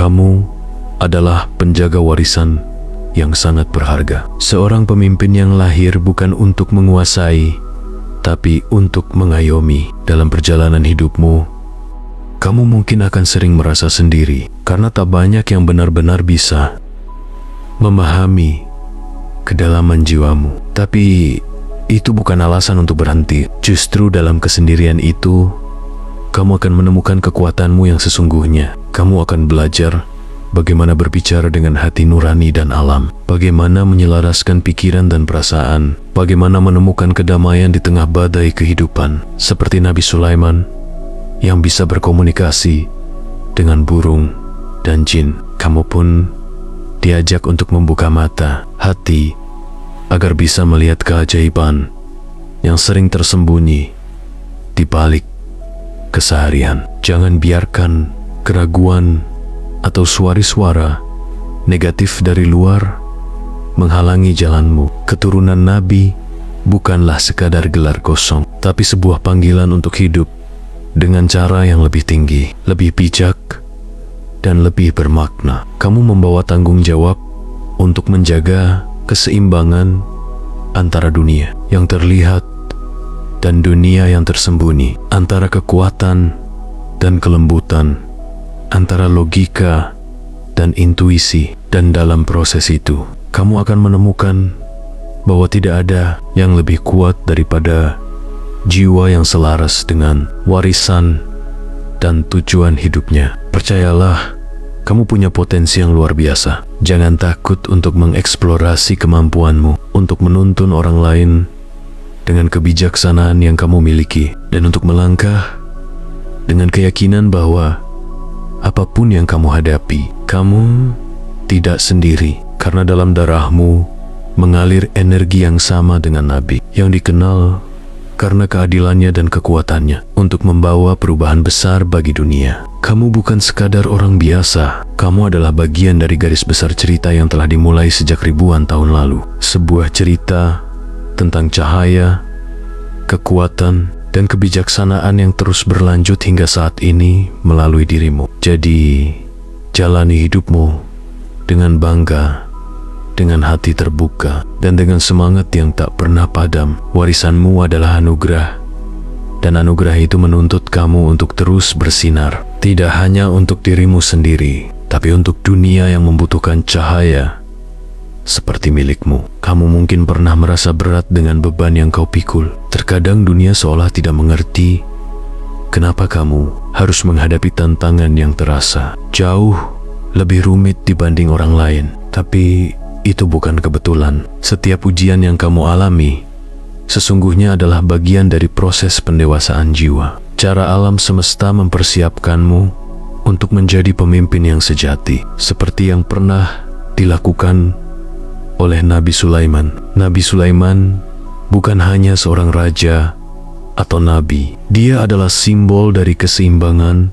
Kamu adalah penjaga warisan yang sangat berharga. Seorang pemimpin yang lahir bukan untuk menguasai, tapi untuk mengayomi. Dalam perjalanan hidupmu, kamu mungkin akan sering merasa sendiri karena tak banyak yang benar-benar bisa memahami kedalaman jiwamu. Tapi itu bukan alasan untuk berhenti. Justru dalam kesendirian itu, kamu akan menemukan kekuatanmu yang sesungguhnya. Kamu akan belajar bagaimana berbicara dengan hati nurani dan alam, bagaimana menyelaraskan pikiran dan perasaan, bagaimana menemukan kedamaian di tengah badai kehidupan. Seperti Nabi Sulaiman yang bisa berkomunikasi dengan burung dan jin, kamu pun diajak untuk membuka mata, hati, agar bisa melihat keajaiban yang sering tersembunyi di balik keseharian. Jangan biarkan keraguan atau suara-suara negatif dari luar menghalangi jalanmu. Keturunan Nabi bukanlah sekadar gelar kosong, tapi sebuah panggilan untuk hidup dengan cara yang lebih tinggi, lebih bijak, dan lebih bermakna. Kamu membawa tanggung jawab untuk menjaga keseimbangan antara dunia yang terlihat dan dunia yang tersembunyi, antara kekuatan dan kelembutan, antara logika dan intuisi. Dan dalam proses itu, kamu akan menemukan bahwa tidak ada yang lebih kuat daripada jiwa yang selaras dengan warisan dan tujuan hidupnya. Percayalah, kamu punya potensi yang luar biasa. Jangan takut untuk mengeksplorasi kemampuanmu, untuk menuntun orang lain dengan kebijaksanaan yang kamu miliki, dan untuk melangkah dengan keyakinan bahwa apapun yang kamu hadapi, kamu tidak sendiri, karena dalam darahmu mengalir energi yang sama dengan Nabi, yang dikenal karena keadilannya dan kekuatannya untuk membawa perubahan besar bagi dunia. Kamu bukan sekadar orang biasa, kamu adalah bagian dari garis besar cerita yang telah dimulai sejak ribuan tahun lalu. Sebuah cerita tentang cahaya, kekuatan, dan kebijaksanaan yang terus berlanjut hingga saat ini melalui dirimu. Jadi, jalani hidupmu dengan bangga, dengan hati terbuka, dan dengan semangat yang tak pernah padam. Warisanmu adalah anugerah, dan anugerah itu menuntut kamu untuk terus bersinar. Tidak hanya untuk dirimu sendiri, tapi untuk dunia yang membutuhkan cahaya seperti milikmu. Kamu mungkin pernah merasa berat dengan beban yang kau pikul. Terkadang dunia seolah tidak mengerti kenapa kamu harus menghadapi tantangan yang terasa jauh lebih rumit dibanding orang lain. Tapi itu bukan kebetulan. Setiap ujian yang kamu alami sesungguhnya adalah bagian dari proses pendewasaan jiwa. Cara alam semesta mempersiapkanmu untuk menjadi pemimpin yang sejati, seperti yang pernah dilakukan oleh Nabi Sulaiman. Nabi Sulaiman bukan hanya seorang raja atau nabi. Dia adalah simbol dari keseimbangan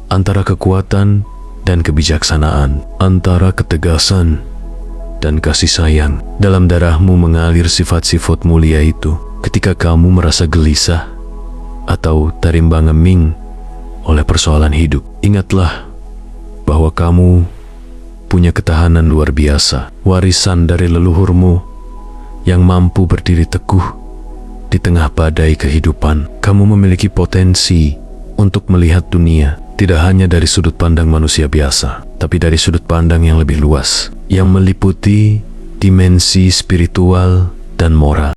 antara kekuatan dan kebijaksanaan, antara ketegasan dan kasih sayang. Dalam darahmu mengalir sifat-sifat mulia itu. Ketika kamu merasa gelisah atau tarimbang-embing oleh persoalan hidup, ingatlah bahwa kamu punya ketahanan luar biasa, warisan dari leluhurmu yang mampu berdiri teguh di tengah badai kehidupan. Kamu memiliki potensi untuk melihat dunia tidak hanya dari sudut pandang manusia biasa, tapi dari sudut pandang yang lebih luas, yang meliputi dimensi spiritual dan moral.